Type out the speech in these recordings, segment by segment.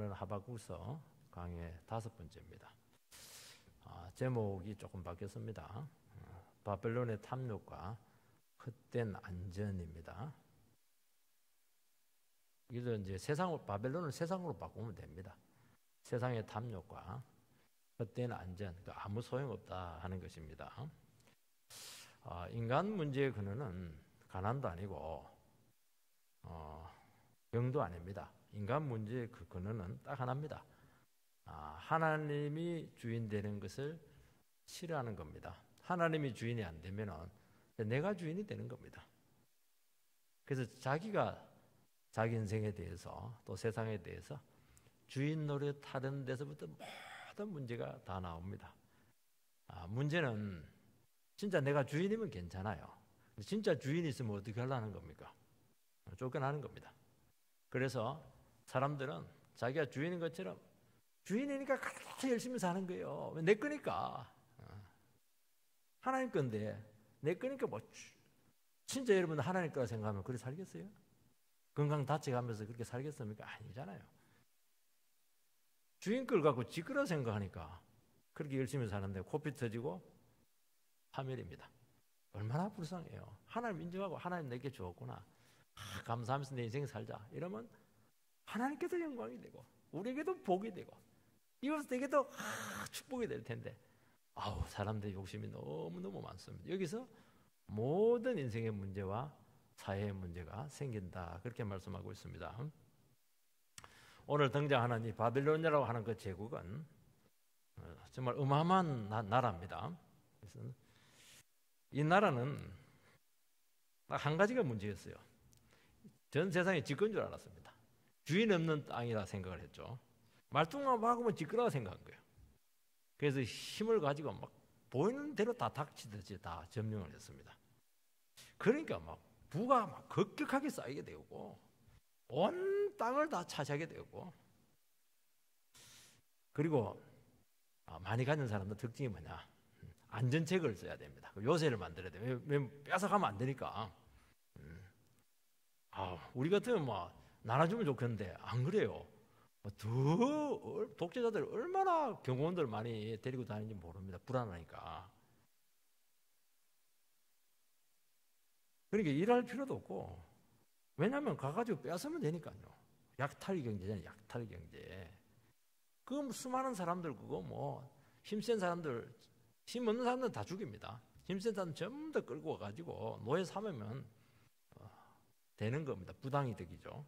오늘 하박국서 강의 5번째입니다. 제목이 조금 바뀌었습니다. 바벨론의 탐욕과 헛된 안전입니다. 이걸 이제 바벨론을 세상으로 바꾸면 됩니다. 세상의 탐욕과 헛된 안전, 아무 소용없다 하는 것입니다. 인간 문제의 근원은 가난도 아니고 병도 아닙니다. 인간 문제의 그 근원은 딱 하나입니다. 하나님이 주인 되는 것을 싫어하는 겁니다. 하나님이 주인이 안 되면은 내가 주인이 되는 겁니다. 그래서 자기가 자기 인생에 대해서 또 세상에 대해서 주인 노릇하는 데서부터 모든 문제가 다 나옵니다. 문제는 진짜 내가 주인이면 괜찮아요. 진짜 주인이 있으면 어떻게 하려는 겁니까? 쫓겨나는 겁니다. 그래서 사람들은 자기가 주인인 것처럼 주인이니까 그렇게 열심히 사는 거예요. 내 거니까. 하나님 건데 내 거니까 진짜 여러분 하나님 거라 생각하면 그렇게 살겠어요? 건강 다쳐가면서 그렇게 살겠습니까? 아니잖아요. 주인 걸 갖고 지 거라 생각하니까 그렇게 열심히 사는데 코피 터지고 파멸입니다. 얼마나 불쌍해요. 하나님 인정하고 하나님 내게 주었구나. 감사하면서 내 인생 살자. 이러면 하나님께도 영광이 되고 우리에게도 복이 되고 이웃에게도 축복이 될 텐데 사람들의 욕심이 너무너무 많습니다. 여기서 모든 인생의 문제와 사회의 문제가 생긴다. 그렇게 말씀하고 있습니다. 오늘 등장하는 이 바빌론이라고 하는 그 제국은 정말 어마어마한 나라입니다. 그래서 이 나라는 딱 한 가지가 문제였어요. 전 세상에 지건 줄 알았습니다. 주인 없는 땅이라 생각을 했죠. 말뚱만 박으면 지거라고 생각한 거예요. 그래서 힘을 가지고 막 보이는 대로 다 닥치듯이 다 점령을 했습니다. 그러니까 막 부가 막 급격하게 쌓이게 되고 온 땅을 다 차지하게 되고, 그리고 많이 가진 사람들 특징이 뭐냐? 안전책을 써야 됩니다. 요새를 만들어야 돼요. 왜 뺏어가면 안 되니까. 우리 같으면 나눠주면 좋겠는데 안 그래요. 독재자들 얼마나 경호원들 많이 데리고 다니는지 모릅니다. 불안하니까. 그러니까 일할 필요도 없고, 왜냐하면 가가지고 뺏으면 되니까요. 약탈 경제잖아요. 약탈 경제. 그 수많은 사람들 힘센 사람들, 힘 없는 사람들 다 죽입니다. 힘센 사람 전부 다 끌고 와가지고 노예 삼으면 되는 겁니다. 부당이득이죠.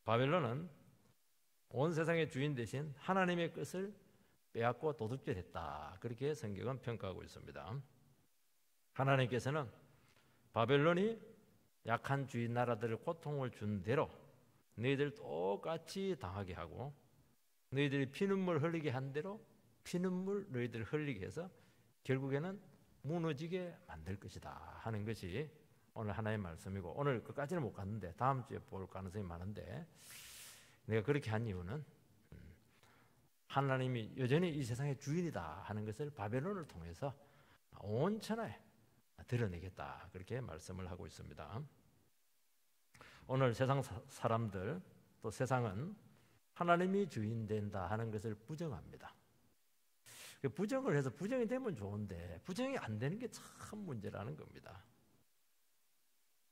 바벨론은 온 세상의 주인 대신 하나님의 것을 빼앗고 도둑질했다. 그렇게 성경은 평가하고 있습니다. 하나님께서는 바벨론이 약한 주인 나라들을 고통을 준 대로 너희들 똑같이 당하게 하고, 너희들이 피눈물 흘리게 한 대로 피눈물 너희들 흘리게 해서 결국에는 무너지게 만들 것이다 하는 것이 오늘 하나의 말씀이고, 오늘 끝까지는 못 갔는데 다음 주에 볼 가능성이 많은데, 내가 그렇게 한 이유는 하나님이 여전히 이 세상의 주인이다 하는 것을 바벨론을 통해서 온 천하에 드러내겠다, 그렇게 말씀을 하고 있습니다. 오늘 세상 사람들, 또 세상은 하나님이 주인 된다 하는 것을 부정합니다. 부정을 해서 부정이 되면 좋은데 부정이 안 되는 게 참 문제라는 겁니다.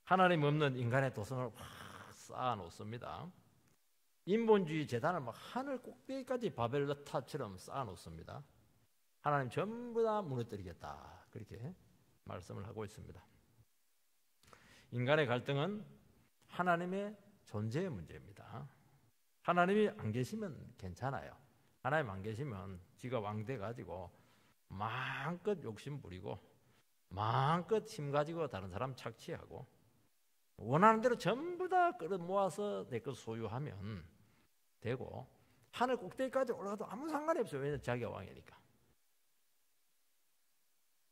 하나님 없는 인간의 도성을 확 쌓아놓습니다. 인본주의 재단을 하늘 꼭대기까지 바벨탑처럼 쌓아놓습니다. 하나님 전부 다 무너뜨리겠다, 그렇게 말씀을 하고 있습니다. 인간의 갈등은 하나님의 존재의 문제입니다. 하나님이 안 계시면 괜찮아요. 하나님 안 계시면 지가 왕 돼가지고 마음껏 욕심 부리고 마음껏 힘 가지고 다른 사람 착취하고 원하는 대로 전부 다 끌어모아서 내 것 소유하면 되고, 하늘 꼭대기까지 올라가도 아무 상관이 없어요. 왜냐하면 자기가 왕이니까.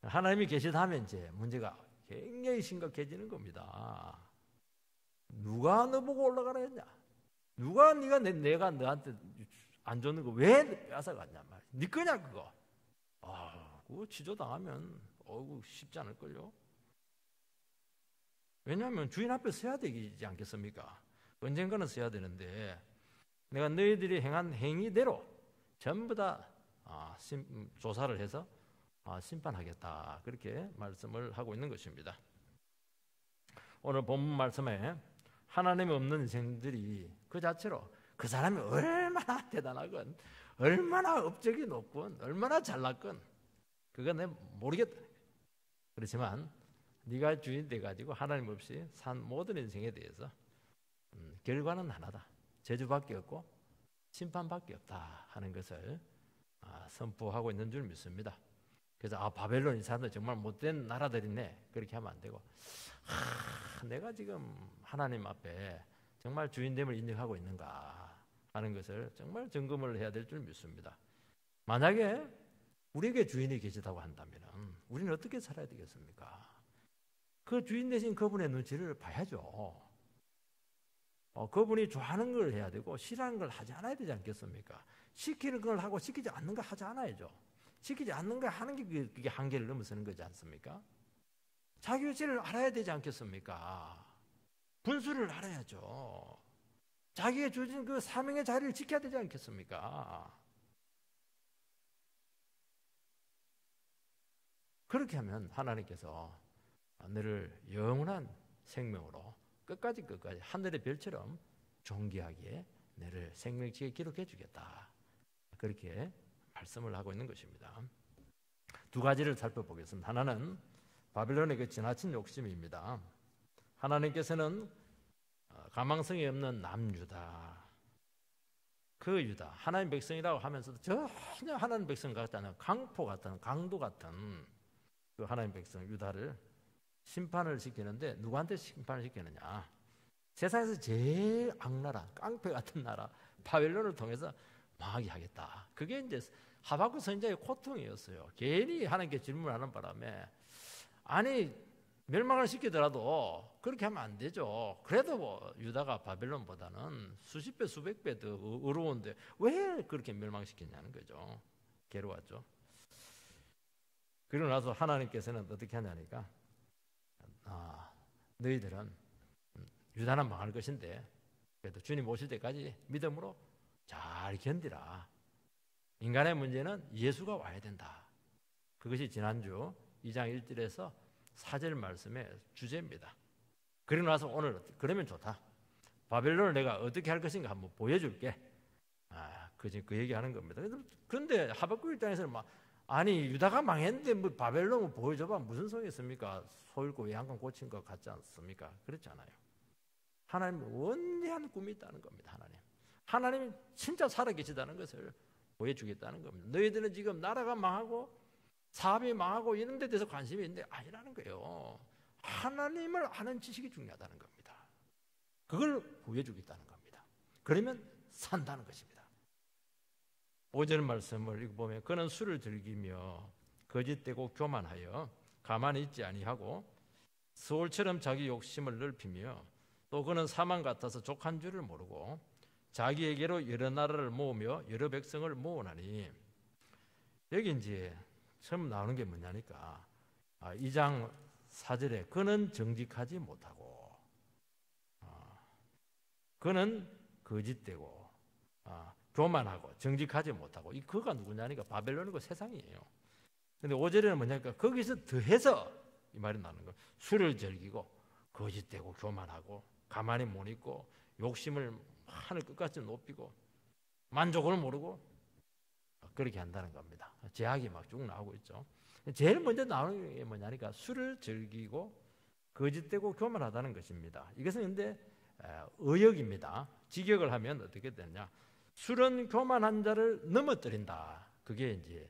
하나님이 계시다면 이제 문제가 굉장히 심각해지는 겁니다. 누가 너 보고 올라가라 했냐? 누가 내가 너한테 안 줬는 거 왜 뺏어갔냐 말이야. 네 거냐 그거. 그거 취조당하면 쉽지 않을걸요. 왜냐하면 주인 앞에 서야 되지 않겠습니까? 언젠가는 써야 되는데 내가 너희들이 행한 행위대로 전부 다 조사를 해서 심판하겠다. 그렇게 말씀을 하고 있는 것입니다. 오늘 본문 말씀에 하나님이 없는 인생들이 그 자체로 그 사람이 얼마나 대단하건 얼마나 업적이 높건 얼마나 잘났건 그건 내가 모르겠다. 그렇지만 네가 주인 돼가지고 하나님 없이 산 모든 인생에 대해서 결과는 하나다. 저주밖에 없고 심판밖에 없다 하는 것을 선포하고 있는 줄 믿습니다. 그래서 바벨론 이 사람들 정말 못된 나라들이네 그렇게 하면 안 되고 내가 지금 하나님 앞에 정말 주인됨을 인정하고 있는가 하는 것을 정말 점검을 해야 될 줄 믿습니다. 만약에 우리에게 주인이 계시다고 한다면 우리는 어떻게 살아야 되겠습니까? 그 주인 되신 그분의 눈치를 봐야죠. 그분이 좋아하는 걸 해야 되고 싫어하는 걸 하지 않아야 되지 않겠습니까? 시키는 걸 하고 시키지 않는 걸 하지 않아야죠. 시키지 않는 걸 하는 게 그게 한계를 넘어서는 거지 않습니까? 자기 위치를 알아야 되지 않겠습니까? 분수를 알아야죠. 자기가 주어진 그 사명의 자리를 지켜야 되지 않겠습니까? 그렇게 하면 하나님께서 너를 영원한 생명으로 끝까지 하늘의 별처럼 존귀하게 너를 생명책에 기록해 주겠다. 그렇게 말씀을 하고 있는 것입니다. 두 가지를 살펴보겠습니다. 하나는 바벨론의 그 지나친 욕심입니다. 하나님께서는 가망성이 없는 남유다, 그 유다, 하나님 백성이라고 하면서도 전혀 하나님 백성 같지 않은 강포 같은 강도 같은 그 하나님 백성 유다를 심판을 시키는데 누구한테 심판을 시키느냐? 세상에서 제일 악나라, 깡패 같은 나라 바벨론을 통해서 망하게 하겠다. 그게 이제 하박국 선지자의 고통이었어요. 괜히 하나님께 질문하는 바람에 아니 멸망을 시키더라도 그렇게 하면 안 되죠. 그래도 뭐 유다가 바벨론보다는 수십 배 수백 배 더 어려운데 왜 그렇게 멸망시켰냐는 거죠. 괴로웠죠. 그리고 나서 하나님께서는 어떻게 하냐니까 너희들은 유다는 망할 것인데 그래도 주님 오실 때까지 믿음으로 잘 견디라. 인간의 문제는 예수가 와야 된다. 그것이 지난주 2장 1절에서 4절 말씀의 주제입니다. 그리고 나서 오늘 그러면 좋다. 바벨론을 내가 어떻게 할 것인가 한번 보여줄게. 그 얘기하는 겁니다. 그런데 하박국 입장에서는 아니 유다가 망했는데 뭐 바벨론을 보여줘봐 무슨 소용이 있습니까? 소잃고 외양간 고친 것 같지 않습니까? 그렇지 않아요. 하나님 원대한 꿈이 있다는 겁니다. 하나님이 진짜 살아계시다는 것을 보여주겠다는 겁니다. 너희들은 지금 나라가 망하고 사업이 망하고 이런 데 대해서 관심이 있는데 아니라는 거예요. 하나님을 아는 지식이 중요하다는 겁니다. 그걸 보여주겠다는 겁니다. 그러면 산다는 것입니다. 5절 말씀을 읽어보면 그는 술을 즐기며 거짓되고 교만하여 가만히 있지 아니하고 서울처럼 자기 욕심을 넓히며 또 그는 사망 같아서 족한 줄을 모르고 자기에게로 여러 나라를 모으며 여러 백성을 모으나니 여기 이제 처음 나오는 게 뭐냐니까 2장 4절에 그는 정직하지 못하고 그는 거짓되고 교만하고 정직하지 못하고 이 그가 누구냐니까 바벨론이고 세상이에요. 근데 5절에는 뭐냐니까 거기서 더해서 이 말이 나오는 거예요. 술을 즐기고 거짓되고 교만하고 가만히 못 있고 욕심을 하늘 끝까지 높이고 만족을 모르고 그렇게 한다는 겁니다. 제약이 막 쭉 나오고 있죠. 제일 먼저 나오는 게 뭐냐니까 술을 즐기고 거짓되고 교만하다는 것입니다. 이것은 근데 의역입니다. 직역을 하면 어떻게 되냐? 술은 교만한 자를 넘어뜨린다. 그게 이제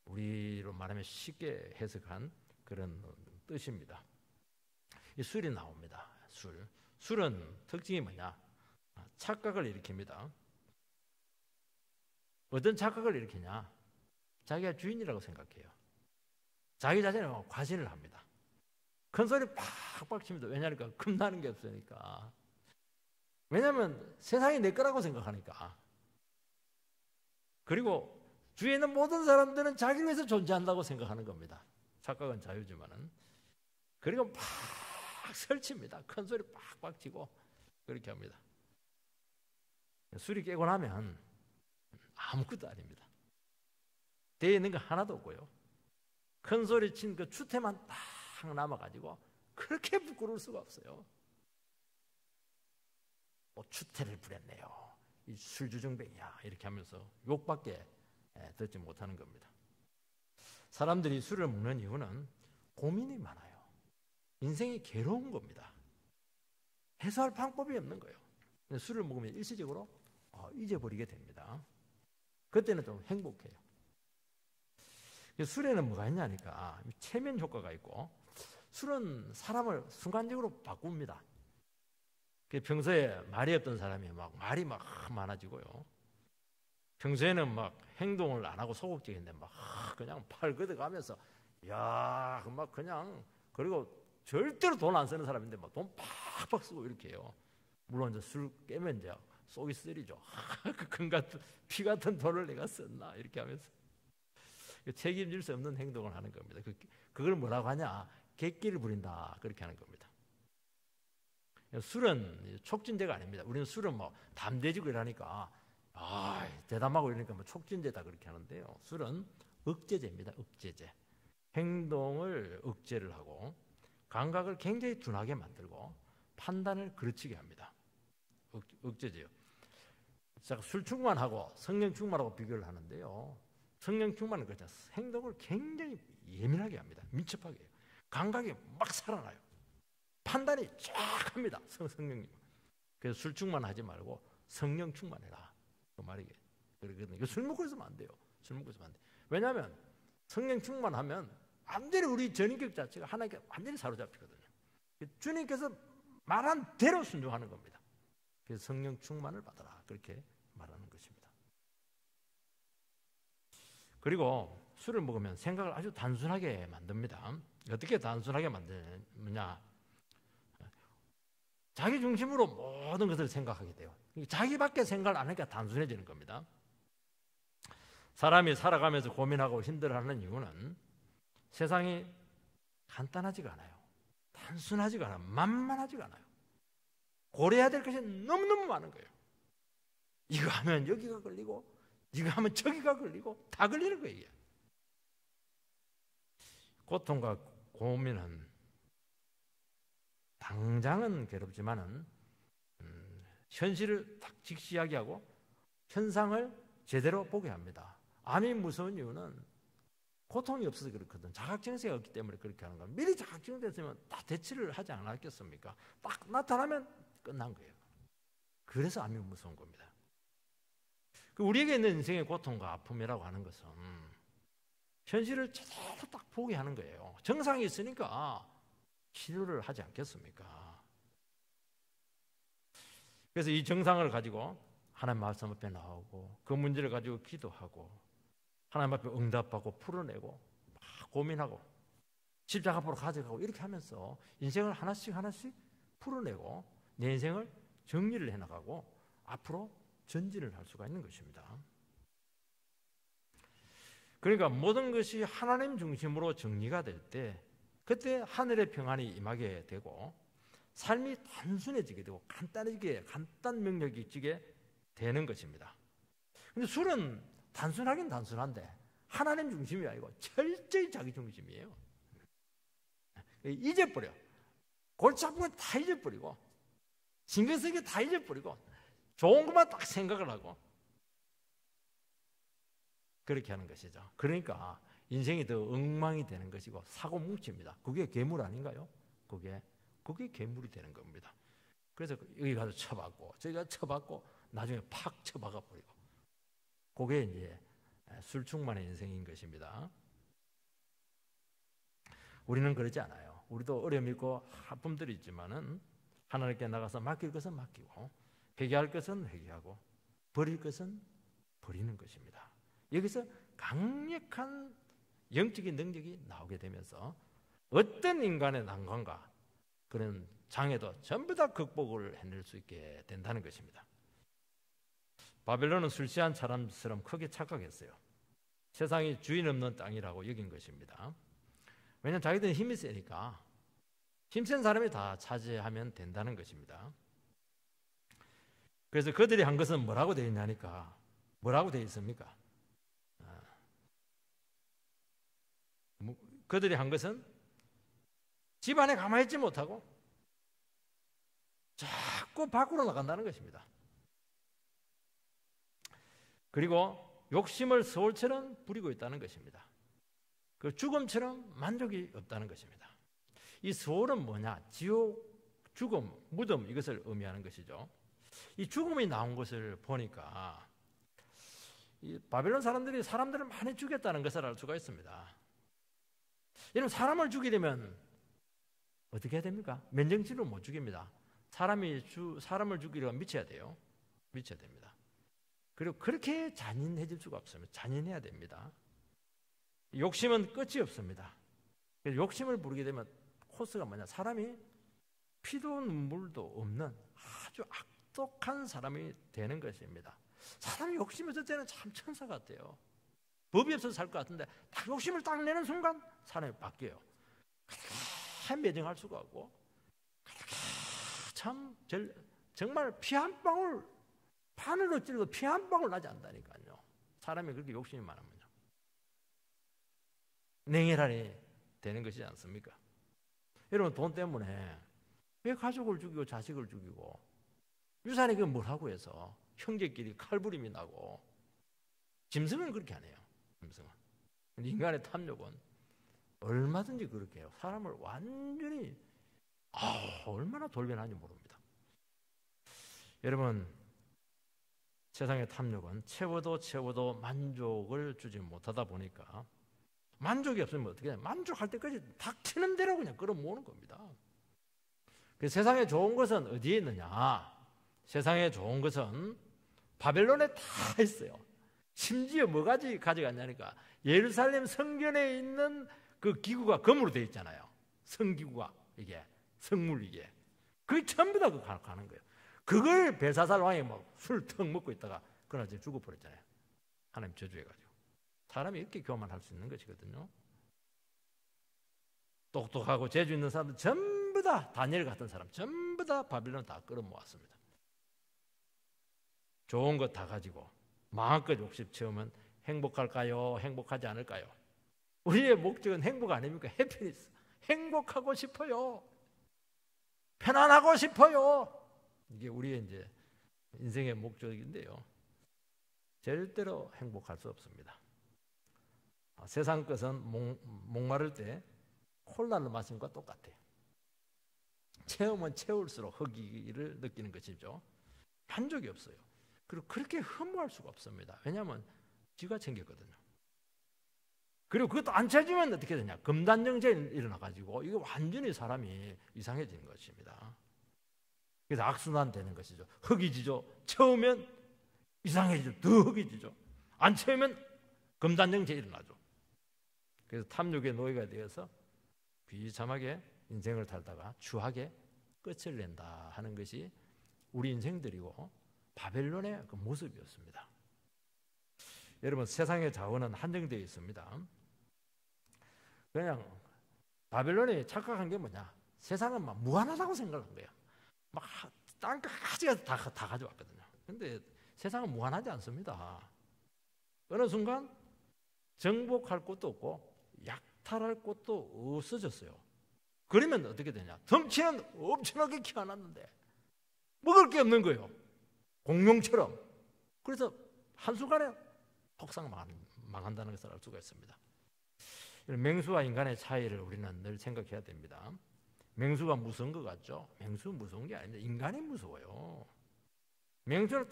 우리로 말하면 쉽게 해석한 그런 뜻입니다. 이 술이 나옵니다. 술은 특징이 뭐냐? 착각을 일으킵니다. 어떤 착각을 일으키냐? 자기가 주인이라고 생각해요. 자기 자신을 과신을 합니다. 큰 소리 팍팍 칩니다. 왜냐니까 겁나는 게 없으니까. 왜냐하면 세상이 내 거라고 생각하니까. 그리고 주위에 있는 모든 사람들은 자기를 위해서 존재한다고 생각하는 겁니다. 착각은 자유지만은. 그리고 막 설칩니다. 큰 소리 팍팍 치고 그렇게 합니다. 술이 깨고 나면 아무것도 아닙니다. 대에 있는 거 하나도 없고요. 큰 소리 친 그 추태만 딱 남아가지고 그렇게 부끄러울 수가 없어요. 추태를 부렸네요. 이 술주정뱅이야. 이렇게 하면서 욕밖에 듣지 못하는 겁니다. 사람들이 술을 먹는 이유는 고민이 많아요. 인생이 괴로운 겁니다. 해소할 방법이 없는 거예요. 술을 먹으면 일시적으로 잊어버리게 됩니다. 그때는 좀 행복해요. 술에는 뭐가 있냐니까 체면 효과가 있고, 술은 사람을 순간적으로 바꿉니다. 평소에 말이 없던 사람이 말이 많아지고요. 평소에는 행동을 안 하고 소극적인데 그냥 팔 걷어가면서 그냥, 그리고 절대로 돈 안 쓰는 사람인데 돈 팍팍 쓰고 이렇게 해요. 물론 이제 술 깨면 이제 속이 쓰리죠. 피 같은 돈을 내가 썼나 이렇게 하면서 책임질 수 없는 행동을 하는 겁니다. 그걸 뭐라고 하냐? 객기를 부린다 그렇게 하는 겁니다. 술은 촉진제가 아닙니다. 우리는 술은 담대지고 이러니까 대담하고 이러니까 촉진제다 그렇게 하는데요. 술은 억제제입니다. 억제제. 행동을 억제를 하고 감각을 굉장히 둔하게 만들고 판단을 그르치게 합니다. 억제제요. 술 충만하고 성령 충만하고 비교를 하는데요. 성령 충만은 그렇죠. 행동을 굉장히 예민하게 합니다. 민첩하게 해요. 감각이 막 살아나요. 판단이 쫙 합니다. 성령님. 그래서 술 충만하지 말고 성령 충만해라. 그 말이게. 그러거든요. 술 먹고 있으면 안 돼요. 술 먹고 있으면 안 돼요. 왜냐하면 성령 충만하면 완전히 우리 전인격 자체가 하나님께 완전히 사로잡히거든요. 주님께서 말한 대로 순종하는 겁니다. 그래서 성령 충만을 받아라. 그렇게 말하는 것입니다. 그리고 술을 먹으면 생각을 아주 단순하게 만듭니다. 어떻게 단순하게 만드느냐? 자기 중심으로 모든 것을 생각하게 돼요. 자기밖에 생각을 안 하니까 단순해지는 겁니다. 사람이 살아가면서 고민하고 힘들어하는 이유는 세상이 간단하지가 않아요. 단순하지가 않아요. 만만하지가 않아요. 고려해야 될 것이 너무너무 많은 거예요. 이거 하면 여기가 걸리고 이거 하면 저기가 걸리고 다 걸리는 거예요. 이게. 고통과 고민은 당장은 괴롭지만은 현실을 딱 직시하게 하고 현상을 제대로 보게 합니다. 암이 무서운 이유는 고통이 없어서 그렇거든. 자각증세가 없기 때문에 그렇게 하는 거예요. 미리 자각증됐으면 다 대처를 하지 않았겠습니까? 딱 나타나면 끝난 거예요. 그래서 암이 무서운 겁니다. 우리에게 있는 인생의 고통과 아픔이라고 하는 것은 현실을 제대로 딱 보게 하는 거예요. 정상이 있으니까 치료를 하지 않겠습니까? 그래서 이 정상을 가지고 하나님 말씀 앞에 나오고 그 문제를 가지고 기도하고 하나님 앞에 응답하고 풀어내고 막 고민하고 십자가 앞으로 가져가고 이렇게 하면서 인생을 하나씩 풀어내고 내 인생을 정리를 해나가고 앞으로 전진을 할 수가 있는 것입니다. 그러니까 모든 것이 하나님 중심으로 정리가 될 때 그때 하늘의 평안이 임하게 되고 삶이 단순해지게 되고 간단 명료해지게 되는 것입니다. 근데 술은 단순하긴 단순한데 하나님 중심이 아니고 철저히 자기 중심이에요. 잊어버려. 골치 아픈 건 다 잊어버리고 신경 쓰기 다 잊어버리고 좋은 것만 딱 생각을 하고 그렇게 하는 것이죠. 그러니까 인생이 더 엉망이 되는 것이고 사고 뭉칩니다. 그게 괴물 아닌가요? 그게 괴물이 되는 겁니다. 그래서 여기 가서 쳐박고 저기 가서 쳐박고 나중에 팍 쳐박아 버리고 그게 이제 술 충만의 인생인 것입니다. 우리는 그러지 않아요. 우리도 어려움이 있고 아픔들이 있지만은 하나님께 나가서 맡길 것은 맡기고 회개할 것은 회개하고 버릴 것은 버리는 것입니다. 여기서 강력한 영적인 능력이 나오게 되면서 어떤 인간의 난관과 그런 장애도 전부 다 극복을 해낼 수 있게 된다는 것입니다. 바벨론은 술 취한 사람처럼 크게 착각했어요. 세상이 주인 없는 땅이라고 여긴 것입니다. 왜냐하면 자기들은 힘이 세니까 힘센 사람이 다 차지하면 된다는 것입니다. 그래서 그들이 한 것은 뭐라고 되어 있냐니까. 뭐라고 되어 있습니까? 그들이 한 것은 집안에 가만히 있지 못하고 자꾸 밖으로 나간다는 것입니다. 그리고 욕심을 서울처럼 부리고 있다는 것입니다. 그 죽음처럼 만족이 없다는 것입니다. 이 서울은 뭐냐? 지옥, 죽음, 무덤 이것을 의미하는 것이죠. 이 죽음이 나온 것을 보니까 이 바벨론 사람들이 사람들을 많이 죽였다는 것을 알 수가 있습니다. 여러분, 사람을 죽이려면 어떻게 해야 됩니까? 면정치로 못 죽입니다. 사람을 죽이려면 미쳐야 돼요. 미쳐야 됩니다. 그리고 그렇게 잔인해질 수가 없습니다. 잔인해야 됩니다. 욕심은 끝이 없습니다. 욕심을 부리게 되면 코스가 뭐냐? 사람이 피도 눈물도 없는 아주 악독한 사람이 되는 것입니다. 사람이 욕심이 있을 때는 참 천사 같아요. 법이 없어서 살 것 같은데 딱 욕심을 딱 내는 순간 사람이 바뀌어요. 참 매정할 수가 없고 참 정말 피 한 방울, 바늘로 찔러도 피 한 방울 나지 않다니까요. 사람이 그렇게 욕심이 많으면요. 냉혈한이 되는 것이지 않습니까? 여러분, 돈 때문에 왜 가족을 죽이고 자식을 죽이고 유산이 그 뭐라고 해서 형제끼리 칼부림이 나고. 짐승은 그렇게 안 해요. 짐승은. 인간의 탐욕은 얼마든지 그렇게 해요. 사람을 완전히 얼마나 돌변하는지 모릅니다. 여러분, 세상의 탐욕은 채워도 만족을 주지 못하다 보니까 만족이 없으면 어떻게 해요? 만족할 때까지 닥치는 대로 그냥 끌어모으는 겁니다. 그래서 세상에 좋은 것은 어디에 있느냐? 세상에 좋은 것은 바벨론에 다 있어요. 심지어 뭐까지 가져갔냐니까 예루살렘 성전에 있는 그 기구가 금으로 되어 있잖아요. 성기구가 이게 성물 이게 그게 전부 다 그거 가는 거예요. 그걸 벨사살 왕이 막 술 턱 먹고 있다가 그날 이제 죽어버렸잖아요. 하나님 저주해가지고. 사람이 이렇게 교만할 수 있는 것이거든요. 똑똑하고 재주 있는 사람들 전부 다 다니엘 같은 사람 전부 다 바빌론 다 끌어모았습니다. 좋은 것 다 가지고 마음껏 욕심 채우면 행복할까요? 행복하지 않을까요? 우리의 목적은 행복 아닙니까? 해피니스. 행복하고 싶어요. 편안하고 싶어요. 이게 우리의 이제 인생의 목적인데요. 절대로 행복할 수 없습니다. 세상 것은 목마를 때 콜라를 마시는 것과 똑같아요. 채우면 채울수록 허기를 느끼는 것이죠. 만족이 없어요. 그리고 그렇게 흠모할 수가 없습니다. 왜냐하면 지가 챙겼거든요. 그리고 그것도 안 채워지면 어떻게 되냐? 금단정제가 일어나가지고 이게 완전히 사람이 이상해지는 것입니다. 그래서 악순환 되는 것이죠. 허기지죠. 채우면 이상해지죠. 더 허기지죠. 안 채우면 금단정제 일어나죠. 그래서 탐욕의 노예가 되어서 비참하게 인생을 살다가 추하게 끝을 낸다 하는 것이 우리 인생들이고 바벨론의 그 모습이었습니다. 여러분, 세상의 자원은 한정되어 있습니다. 그냥 바벨론이 착각한 게 뭐냐? 세상은 막 무한하다고 생각한 거예요. 막 땅까지 다 가져왔거든요. 근데 세상은 무한하지 않습니다. 어느 순간 정복할 곳도 없고 약탈할 곳도 없어졌어요. 그러면 어떻게 되냐? 덩치는 엄청나게 키워놨는데 먹을 게 없는 거예요. 공룡처럼. 그래서 한순간에 폭삭 망한다는 것을 알 수가 있습니다. 맹수와 인간의 차이를 우리는 늘 생각해야 됩니다. 맹수가 무서운 것 같죠? 맹수 무서운 게 아닌데 인간이 무서워요. 맹수는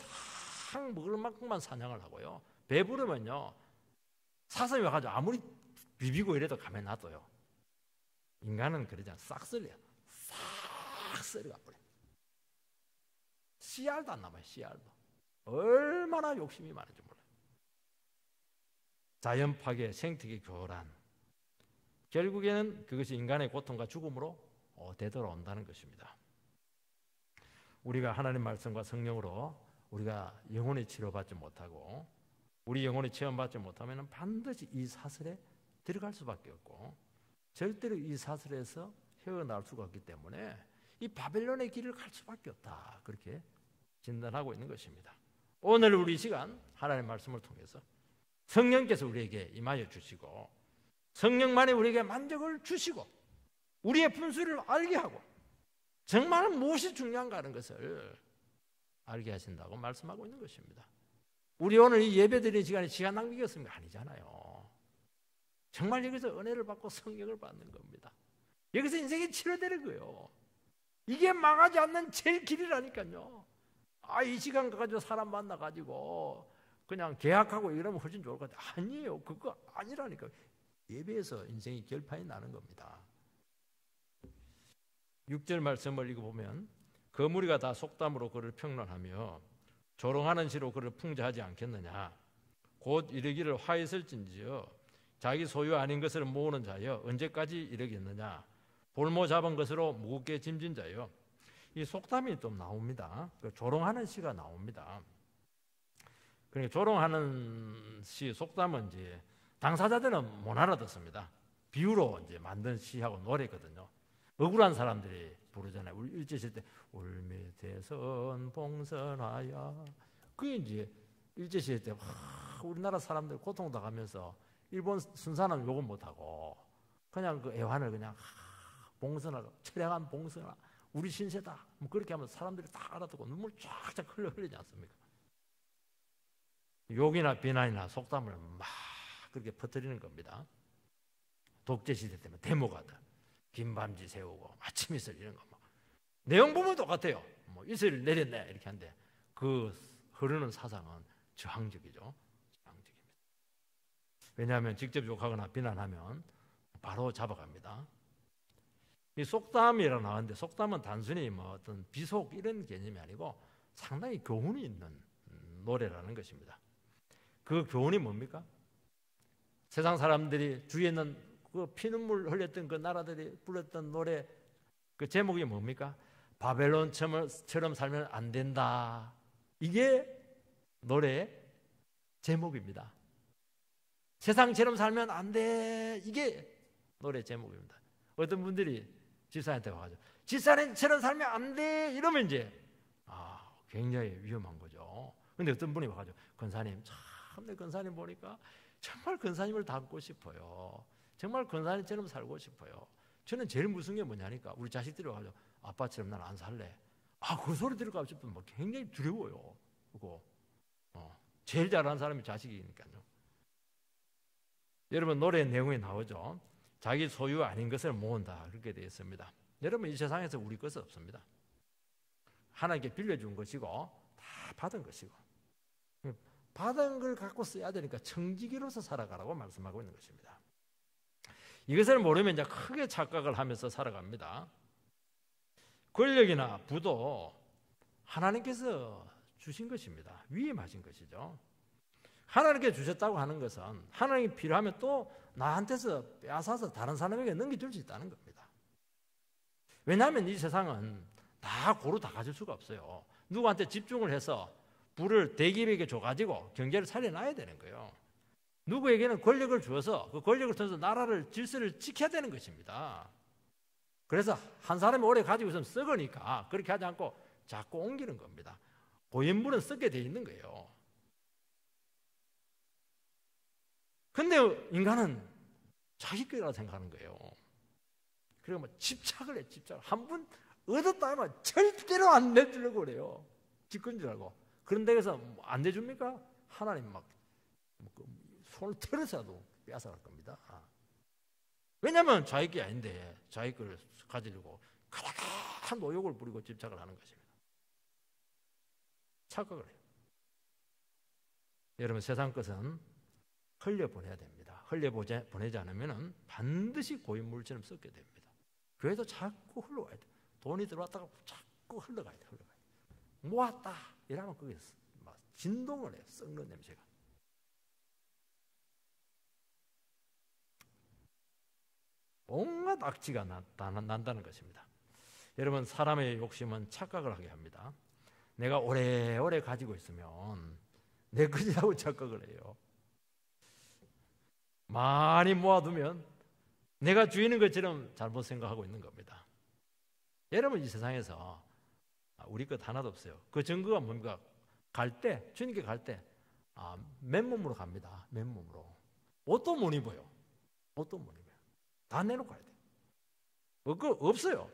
탁 먹을 만큼만 사냥을 하고요. 배부르면요 사슴이 와가지고 아무리 비비고 이래도 가만히 놔둬요. 인간은 그러지 않아요. 싹 썰려요. 싹 썰어가 버려요. 씨알도 안 남아요. 씨알도. 얼마나 욕심이 많은지 몰라요. 자연 파괴, 생태계 교란. 결국에는 그것이 인간의 고통과 죽음으로 되돌아온다는 것입니다. 우리가 하나님 말씀과 성령으로 우리가 영혼의 치료받지 못하고 우리 영혼의 체험받지 못하면 반드시 이 사슬에 들어갈 수밖에 없고 절대로 이 사슬에서 헤어나올 수가 없기 때문에 이 바벨론의 길을 갈 수밖에 없다. 그렇게 진단하고 있는 것입니다. 오늘 우리 시간 하나님의 말씀을 통해서 성령께서 우리에게 임하여 주시고 성령만이 우리에게 만족을 주시고 우리의 분수를 알게 하고 정말 무엇이 중요한가 하는 것을 알게 하신다고 말씀하고 있는 것입니다. 우리 오늘 이 예배드리는 시간이 시간 낭비겠습니까? 아니잖아요. 정말 여기서 은혜를 받고 성령을 받는 겁니다. 여기서 인생이 치료되는 거예요. 이게 망하지 않는 제일 길이라니까요. 이 시간 가지고 사람 만나가지고 그냥 계약하고 이러면 훨씬 좋을 것 같아요. 아니에요. 그거 아니라니까. 예배에서 인생이 결판이 나는 겁니다. 6절 말씀을 읽어보면 그 무리가 다 속담으로 그를 평론하며 조롱하는 시로 그를 풍자하지 않겠느냐. 곧 이르기를 화 있을진지요 자기 소유 아닌 것을 모으는 자여 언제까지 이르겠느냐. 볼모 잡은 것으로 무겁게 짐진 자요. 이 속담이 좀 나옵니다. 조롱하는 시가 나옵니다. 그러니까 조롱하는 시 속담은 이제 당사자들은 못 알아듣습니다. 비유로 이제 만든 시하고 노래거든요. 억울한 사람들이 부르잖아요. 일제시대 때 울매대선 봉선하야. 그게 이제 일제시대 때 우리나라 사람들 고통당하면서 일본 순사는 욕은 못하고 그냥 그 애환을 그냥 봉선하고 처량한 봉선하 우리 신세다. 뭐 그렇게 하면 사람들이 다 알아듣고 눈물 쫙쫙 흘리지 않습니까? 욕이나 비난이나 속담을 막 그렇게 퍼뜨리는 겁니다. 독재시대 때문에 데모가다. 긴밤지 세우고 아침 이슬 이런 거 막. 내용 보면 똑같아요. 뭐 이슬 내렸네 이렇게 하는데 그 흐르는 사상은 저항적이죠. 저항적입니다. 왜냐하면 직접 욕하거나 비난하면 바로 잡아갑니다. 이 속담이라고 나왔는데 속담은 단순히 뭐 어떤 비속 이런 개념이 아니고 상당히 교훈이 있는 노래라는 것입니다. 그 교훈이 뭡니까? 세상 사람들이 주위에 있는 그 피눈물 흘렸던 그 나라들이 불렀던 노래 그 제목이 뭡니까? 바벨론처럼 살면 안 된다. 이게 노래의 제목입니다. 세상처럼 살면 안 돼. 이게 노래 제목입니다. 어떤 분들이 집사님한테 와가지고 집사님처럼 살면 안 돼. 이러면 이제 굉장히 위험한 거죠. 근데 어떤 분이 와가지고 권사님 참 내 권사님 보니까 정말 권사님을 닮고 싶어요. 정말 권사님처럼 살고 싶어요. 저는 제일 무서운 게 뭐냐니까 우리 자식들이 와가지고 아빠처럼 난 안 살래. 그 소리 들을까 싶으면 막 굉장히 두려워요. 그거 제일 잘하는 사람이 자식이니까요. 여러분 노래 내용에 나오죠. 자기 소유 아닌 것을 모은다 그렇게 되어 있습니다. 여러분 이 세상에서 우리 것은 없습니다. 하나님께 빌려준 것이고 다 받은 것이고 받은 걸 갖고 써야 되니까 청지기로서 살아가라고 말씀하고 있는 것입니다. 이것을 모르면 이제 크게 착각을 하면서 살아갑니다. 권력이나 부도 하나님께서 주신 것입니다. 위임하신 것이죠. 하나님께 주셨다고 하는 것은 하나님이 필요하면 또 나한테서 빼앗아서 다른 사람에게 넘겨줄 수 있다는 겁니다. 왜냐하면 이 세상은 다 고루 다 가질 수가 없어요. 누구한테 집중을 해서 부를 대기업에게 줘가지고 경제를 살려놔야 되는 거예요. 누구에게는 권력을 주어서 그 권력을 통해서 나라를 질서를 지켜야 되는 것입니다. 그래서 한 사람이 오래 가지고 있으면 썩으니까 그렇게 하지 않고 자꾸 옮기는 겁니다. 고인물은 썩게 돼 있는 거예요. 근데 인간은 자기 거라고 생각하는 거예요. 그리고 뭐 집착을 해, 집착을. 한 번 얻었다 하면 절대로 안 내주려고 그래요. 집권 줄 알고. 그런 데에서 안 내줍니까? 하나님 막 손을 틀어서도 빼앗아갈 겁니다. 왜냐하면 자기 게 아닌데 자기 걸 가지려고 가득한 노욕을 부리고 집착을 하는 것입니다. 착각을 해요. 여러분 세상 것은 흘려보내야 됩니다. 흘려보내지 않으면 반드시 고인물처럼 썩게 됩니다. 교회도 자꾸 흘러가야 돼요. 돈이 들어왔다가 자꾸 흘러가야 돼요. 모았다 이러면 그게 막 진동을 해요. 썩는 냄새가. 온갖 악취가 난다는 것입니다. 여러분 사람의 욕심은 착각을 하게 합니다. 내가 오래오래 가지고 있으면 내 것이라고 착각을 해요. 많이 모아두면 내가 주인인 것처럼 잘못 생각하고 있는 겁니다. 여러분 이 세상에서 우리 것 하나도 없어요. 그 증거가 뭡니까? 갈 때, 주님께 갈 때 맨몸으로 갑니다. 맨몸으로. 옷도 못 입어요. 옷도 못 입어요. 다 내놓고 가야 돼요. 그거 없어요.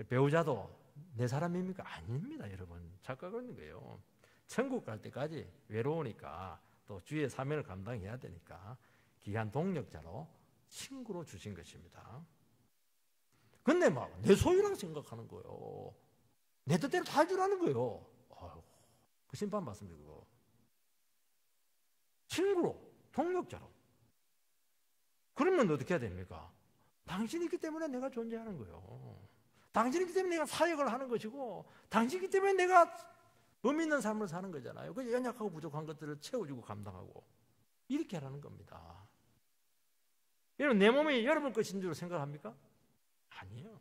배우자도 내 사람입니까? 아닙니다, 여러분. 착각하는 거예요. 천국 갈 때까지 외로우니까 또 주의 사명을 감당해야 되니까 귀한 동력자로 친구로 주신 것입니다. 근데 막 내 소유라고 생각하는 거예요. 내 뜻대로 다 해주라는 거예요. 아유, 그 심판 받습니다, 그거. 친구로, 동력자로. 그러면 어떻게 해야 됩니까? 당신이 있기 때문에 내가 존재하는 거예요. 당신이 있기 때문에 내가 사역을 하는 것이고, 당신이 있기 때문에 내가 의미 있는 삶을 사는 거잖아요. 그 연약하고 부족한 것들을 채워주고 감당하고 이렇게 하라는 겁니다. 여러분, 내 몸이 여러분 것인 줄 생각합니까? 아니에요.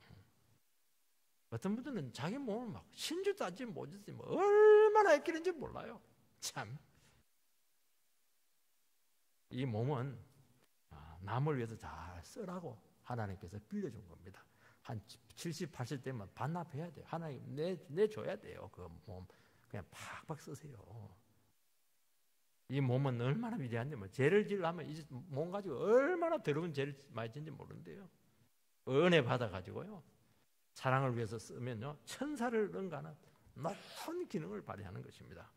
어떤 분들은 자기 몸을 막 신주 따지 못하지 뭐 얼마나 아끼는지 몰라요. 참. 이 몸은 남을 위해서 잘 쓰라고 하나님께서 빌려준 겁니다. 한 70, 80대면 반납해야 돼요. 하나님 내줘야 돼요. 그 몸 그냥 팍팍 쓰세요. 이 몸은 얼마나 위대한데 뭐 죄를 지으려면 이 몸 가지고 얼마나 더러운 죄를 많이 짓는지 모르는데요. 은혜 받아가지고요. 사랑을 위해서 쓰면요. 천사를 능가하는 높은 기능을 발휘하는 것입니다.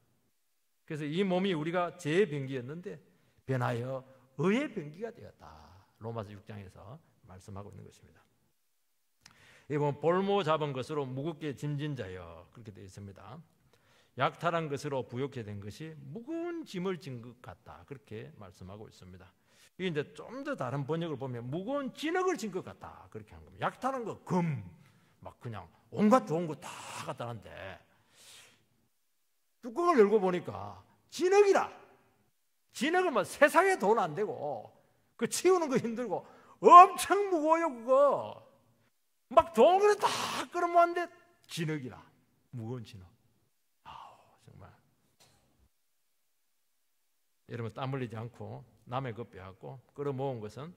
그래서 이 몸이 우리가 죄의 병기였는데 변하여 의의 병기가 되었다. 로마서 6장에서 말씀하고 있는 것입니다. 이번 볼모 잡은 것으로 무겁게 짐진 자여 그렇게 되어 있습니다. 약탈한 것으로 부욕해 된 것이 무거운 짐을 진 것 같다. 그렇게 말씀하고 있습니다. 이게 이제 좀 더 다른 번역을 보면 무거운 진흙을 진 것 같다. 그렇게 한 겁니다. 약탈한 거 금, 막 그냥 온갖 좋은 거 다 갖다 놨는데 뚜껑을 열고 보니까 진흙이라. 진흙은 뭐 세상에 돈 안 되고 그 치우는 거 힘들고 엄청 무거워요 그거. 막 동그랗게 다 끌어모았는데 진흙이라. 무거운 진흙. 아우 정말. 여러분 땀 흘리지 않고 남의 것 빼앗고 끌어모은 것은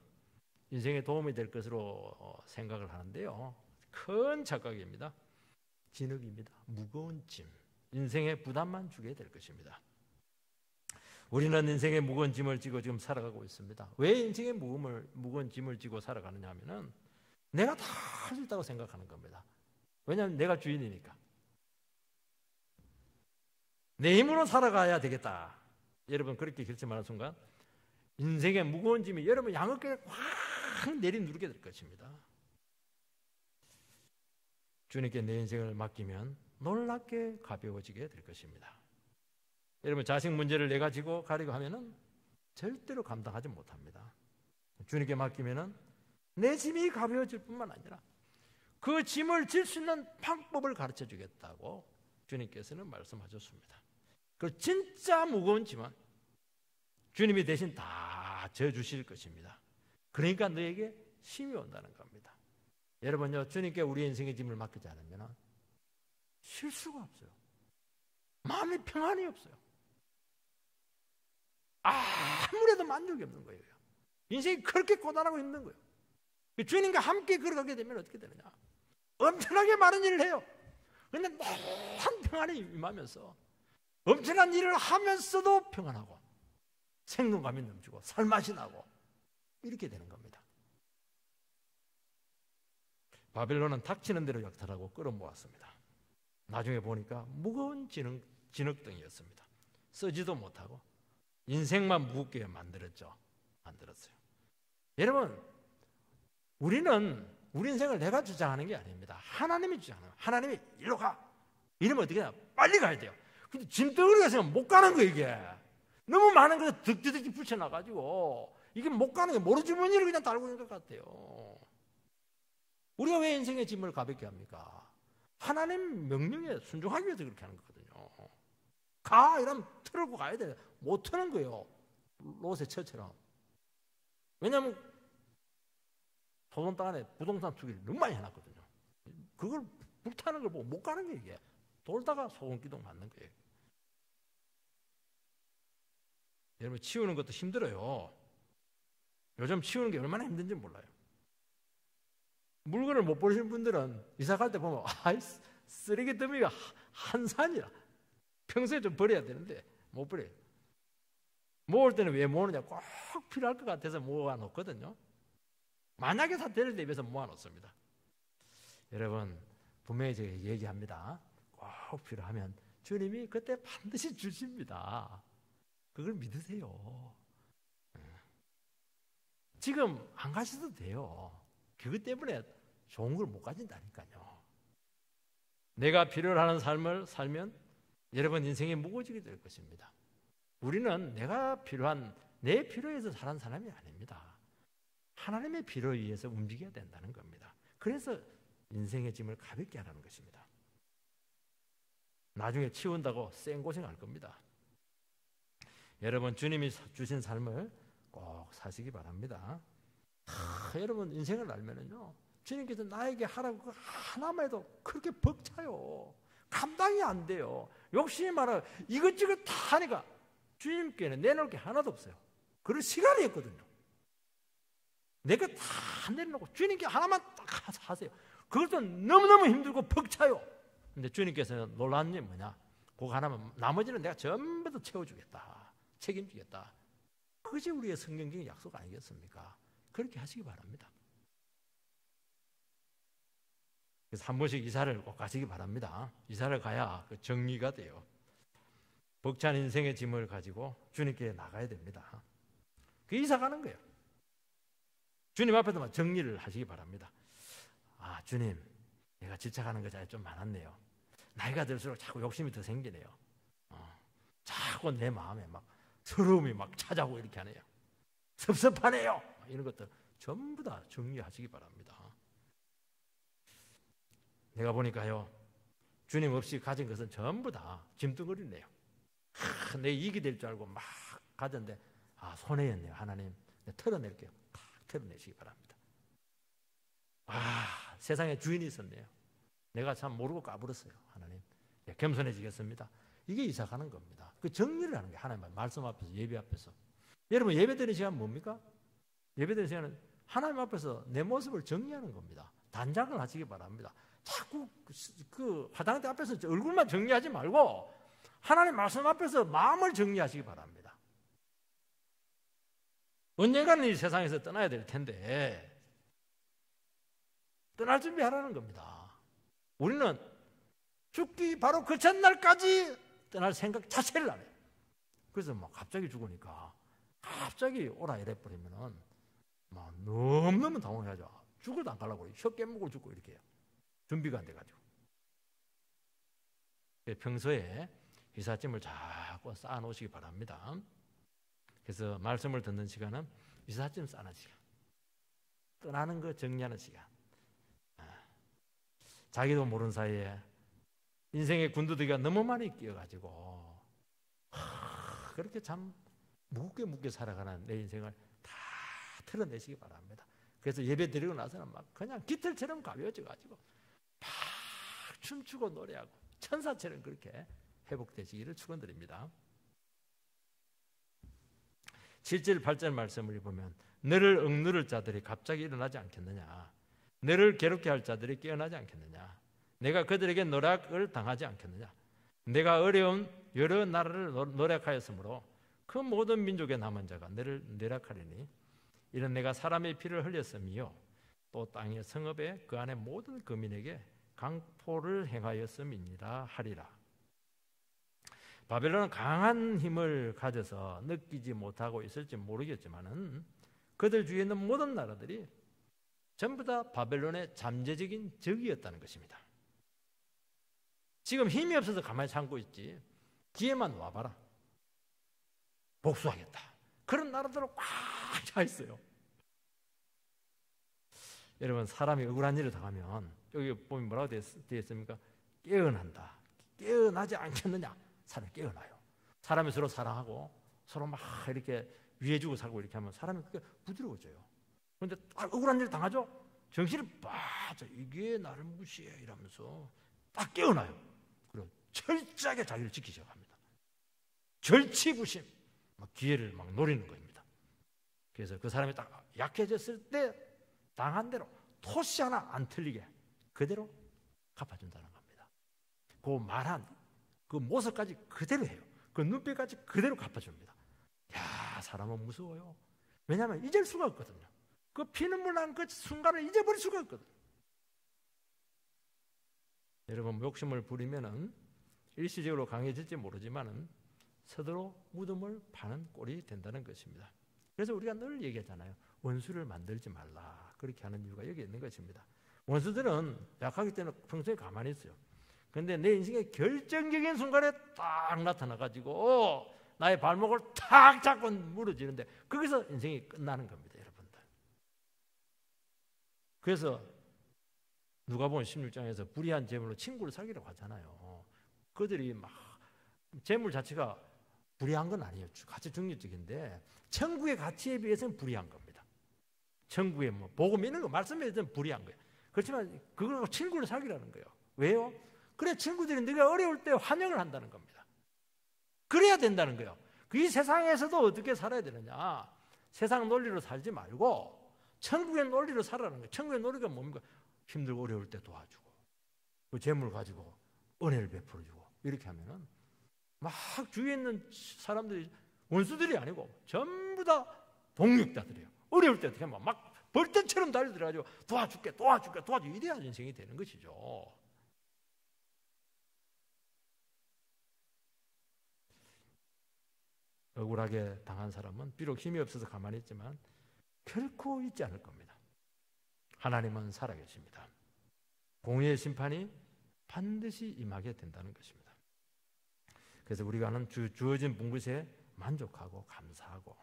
인생에 도움이 될 것으로 생각을 하는데요. 큰 착각입니다. 진흙입니다. 무거운 짐. 인생의 부담만 주게 될 것입니다. 우리는 인생의 무거운 짐을 지고 지금 살아가고 있습니다. 왜 인생의 무거운 짐을 지고 살아가느냐 하면은 내가 다 할 수 있다고 생각하는 겁니다. 왜냐하면 내가 주인이니까. 내 힘으로 살아가야 되겠다. 여러분 그렇게 결심하는 순간 인생의 무거운 짐이 여러분 양어깨에 확 내리누르게 될 것입니다. 주님께 내 인생을 맡기면 놀랍게 가벼워지게 될 것입니다. 여러분 자식 문제를 내가 지고 가려고 하면은 절대로 감당하지 못합니다. 주님께 맡기면은 내 짐이 가벼워질 뿐만 아니라 그 짐을 질 수 있는 방법을 가르쳐 주겠다고 주님께서는 말씀하셨습니다. 그 진짜 무거운 짐은 주님이 대신 다 져주실 것입니다. 그러니까 너에게 힘이 온다는 겁니다. 여러분요 주님께 우리 인생의 짐을 맡기지 않으면 쉴 수가 없어요. 마음에 평안이 없어요. 아무래도 만족이 없는 거예요. 인생이 그렇게 고단하고 힘든 거예요. 주님과 함께 걸어가게 되면 어떻게 되느냐? 엄청나게 많은 일을 해요. 그런데 너무 평안이 임하면서 엄청난 일을 하면서도 평안하고 생동감이 넘치고 살맛이 나고 이렇게 되는 겁니다. 바벨론은 닥치는 대로 약탈하고 끌어모았습니다. 나중에 보니까 무거운 진흙덩이였습니다. 쓰지도 못하고 인생만 무겁게 만들었어요. 여러분 우리는 우리 인생을 내가 주장하는 게 아닙니다. 하나님이 주장하는 거예요. 하나님이 일로 가. 이러면 어떻게 해야 빨리 가야 돼요. 근데 짐덩어리가 있으면 못 가는 거예요 이게. 너무 많은 것을 득득득 붙여놔가지고 이게 못 가는 게 모르주머니를 그냥 달고 있는 것 같아요. 우리가 왜 인생의 짐을 가볍게 합니까? 하나님 명령에 순종하기 위해서 그렇게 하는 거거든요. 가 이러면 틀고 가야 돼요. 못 트는 거예요. 롯의 처처럼. 왜냐하면 소돔 땅 안에 부동산 투기를 너무 많이 해놨거든요. 그걸 불타는 걸 보고 못 가는 거예요 이게. 돌다가 소금기둥 맞는 거예요. 여러분 치우는 것도 힘들어요. 요즘 치우는 게 얼마나 힘든지 몰라요. 물건을 못 버리시는 분들은 이사 갈 때 보면 쓰레기 더미가 한산이라. 평소에 좀 버려야 되는데 못 버려요. 모을 때는 왜 모으느냐? 꼭 필요할 것 같아서 모아놓거든요. 만약에 사태를 대비해서 모아놓습니다. 여러분 분명히 제가 얘기합니다. 꼭 필요하면 주님이 그때 반드시 주십니다. 그걸 믿으세요. 지금 안 가셔도 돼요. 그것 때문에 좋은 걸 못 가진다니까요. 내가 필요로 하는 삶을 살면 여러분 인생이 무거워지게 될 것입니다. 우리는 내가 필요한 내 필요에서 사는 사람이 아닙니다. 하나님의 필요에 의해서 움직여야 된다는 겁니다. 그래서 인생의 짐을 가볍게 하라는 것입니다. 나중에 치운다고 생고생할 겁니다. 여러분 주님이 주신 삶을 꼭 사시기 바랍니다. 여러분 인생을 알면은요, 주님께서 나에게 하라고 그 하나만 해도 그렇게 벅차요. 감당이 안 돼요. 욕심이 많아요. 이것저것 다 하니까 주님께는 내놓을 게 하나도 없어요. 그럴 시간이 없거든요. 내가 다 내려놓고 주님께 하나만 딱 하세요. 그것도 너무너무 힘들고 벅차요. 근데 주님께서는 놀라운 일이 뭐냐? 그거 하나만, 나머지는 내가 전부 다 채워주겠다, 책임지겠다. 그것이 우리의 성경적인 약속 아니겠습니까? 그렇게 하시기 바랍니다. 그래서 한 번씩 이사를 꼭 가시기 바랍니다. 이사를 가야 그 정리가 돼요. 벅찬 인생의 짐을 가지고 주님께 나가야 됩니다. 그 이사 가는 거예요. 주님 앞에서만 정리를 하시기 바랍니다. 아, 주님, 내가 집착하는 거 좀 많았네요. 나이가 들수록 자꾸 욕심이 더 생기네요. 자꾸 내 마음에 막 서러움이 막 찾아오고 이렇게 하네요. 섭섭하네요. 이런 것들 전부 다 정리하시기 바랍니다. 내가 보니까요, 주님 없이 가진 것은 전부 다 짐덩어리네요. 내 이익이 될 줄 알고 막 가졌는데 손해였네요. 하나님, 털어낼게요. 탁 털어내시기 바랍니다. 세상에 주인이 있었네요. 내가 참 모르고 까불었어요. 하나님, 겸손해지겠습니다. 이게 이사 가는 겁니다. 그 정리를 하는 게 하나님의 말씀 앞에서, 예배 앞에서. 여러분 예배 드리는 시간 뭡니까? 예배 드리는 시간은 하나님 앞에서 내 모습을 정리하는 겁니다. 단장을 하시기 바랍니다. 자꾸 그 화장대 앞에서 얼굴만 정리하지 말고 하나님 말씀 앞에서 마음을 정리하시기 바랍니다. 언젠가는 이 세상에서 떠나야 될 텐데 떠날 준비하라는 겁니다. 우리는 죽기 바로 그 전날까지 떠날 생각 자체를 안 해요. 그래서 막 갑자기 죽으니까 갑자기 오라 이래버리면은 막 너무너무 당황해가지고 죽어도 안 가려고 그래요. 혀 깨물고 죽고 이렇게 해요. 준비가 안 돼가지고. 평소에 이삿짐을 자꾸 쌓아놓으시기 바랍니다. 그래서 말씀을 듣는 시간은 이삿짐 쌓는 시간, 떠나는 거 정리하는 시간. 자기도 모르는 사이에 인생의 군두더기가 너무 많이 끼어가지고 그렇게 참 무겁게 살아가는 내 인생을 다 털어내시기 바랍니다. 그래서 예배 드리고 나서는 막 그냥 깃털처럼 가벼워져가지고 막 춤추고 노래하고 천사처럼 그렇게 회복되시기를 축원드립니다. 7절 8절 말씀을 보면 너를 억누를 자들이 갑자기 일어나지 않겠느냐, 너를 괴롭게 할 자들이 깨어나지 않겠느냐, 내가 그들에게 노략을 당하지 않겠느냐, 내가 어려운 여러 나라를 노략하였으므로 그 모든 민족의 남은 자가 너를 노략하리니 이는 내가 사람의 피를 흘렸음이요 또 땅의 성읍에 그 안에 모든 거민에게 강포를 행하였음이니라 하리라. 바벨론은 강한 힘을 가져서 느끼지 못하고 있을지 모르겠지만은 그들 주위에 있는 모든 나라들이 전부 다 바벨론의 잠재적인 적이었다는 것입니다. 지금 힘이 없어서 가만히 참고 있지 기회만 와봐라, 복수하겠다. 그런 나라들은 꽉 차 있어요. 여러분 사람이 억울한 일을 당하면 여기 보면 뭐라고 되어 있습니까? 깨어난다. 깨어나지 않겠느냐? 사람이 깨어나요. 사람이 서로 사랑하고 서로 막 이렇게 위해주고 살고 이렇게 하면 사람이 그게 부드러워져요. 그런데 딱 억울한 일을 당하죠? 정신이 빠져. 이게 나를 무시해 이러면서 딱 깨어나요. 그리고 철저하게 자기를 지키기 시작합니다. 절치부심, 막 기회를 막 노리는 겁니다. 그래서 그 사람이 딱 약해졌을 때 당한 대로 토시 하나 안 틀리게 그대로 갚아준다는 겁니다. 그 말한 그 모습까지 그대로 해요. 그 눈빛까지 그대로 갚아줍니다. 야, 사람은 무서워요. 왜냐하면 잊을 수가 없거든요. 그 피눈물 난 그 순간을 잊어버릴 수가 없거든요. 여러분, 욕심을 부리면은 일시적으로 강해질지 모르지만은 스스로 무덤을 파는 꼴이 된다는 것입니다. 그래서 우리가 늘 얘기하잖아요. 원수를 만들지 말라. 그렇게 하는 이유가 여기 있는 것입니다. 원수들은 약하기 때문에 평소에 가만히 있어요. 그런데 내 인생의 결정적인 순간에 딱 나타나가지고 나의 발목을 탁 잡고 무너지는데 거기서 인생이 끝나는 겁니다, 여러분들. 그래서 누가복음 16장에서 불의한 재물로 친구를 사귀라고 하잖아요. 그들이 막 재물 자체가 불의한 건 아니에요. 가치 중립적인데 천국의 가치에 비해서는 불의한 겁니다. 천국의 뭐 복음 있는 거 말씀에 대해서는 불의한 거예요. 그렇지만 그걸 친구를 사귀라는 거예요. 왜요? 그래 친구들이 네가 어려울 때 환영을 한다는 겁니다. 그래야 된다는 거예요. 이 세상에서도 어떻게 살아야 되느냐? 세상 논리로 살지 말고 천국의 논리로 살아라는 거예요. 천국의 논리가 뭡니까? 힘들고 어려울 때 도와주고 그 재물 가지고 은혜를 베풀어주고 이렇게 하면은 막 주위에 있는 사람들이 원수들이 아니고 전부 다 동력자들이에요. 어려울 때 어떻게 하면 막 벌떼처럼 달려들어가지고 도와줄게 이래야 인생이 되는 것이죠. 억울하게 당한 사람은 비록 힘이 없어서 가만히 있지만 결코 잊지 않을 겁니다. 하나님은 살아계십니다. 공의의 심판이 반드시 임하게 된다는 것입니다. 그래서 우리가 하는 주어진 분깃에 만족하고 감사하고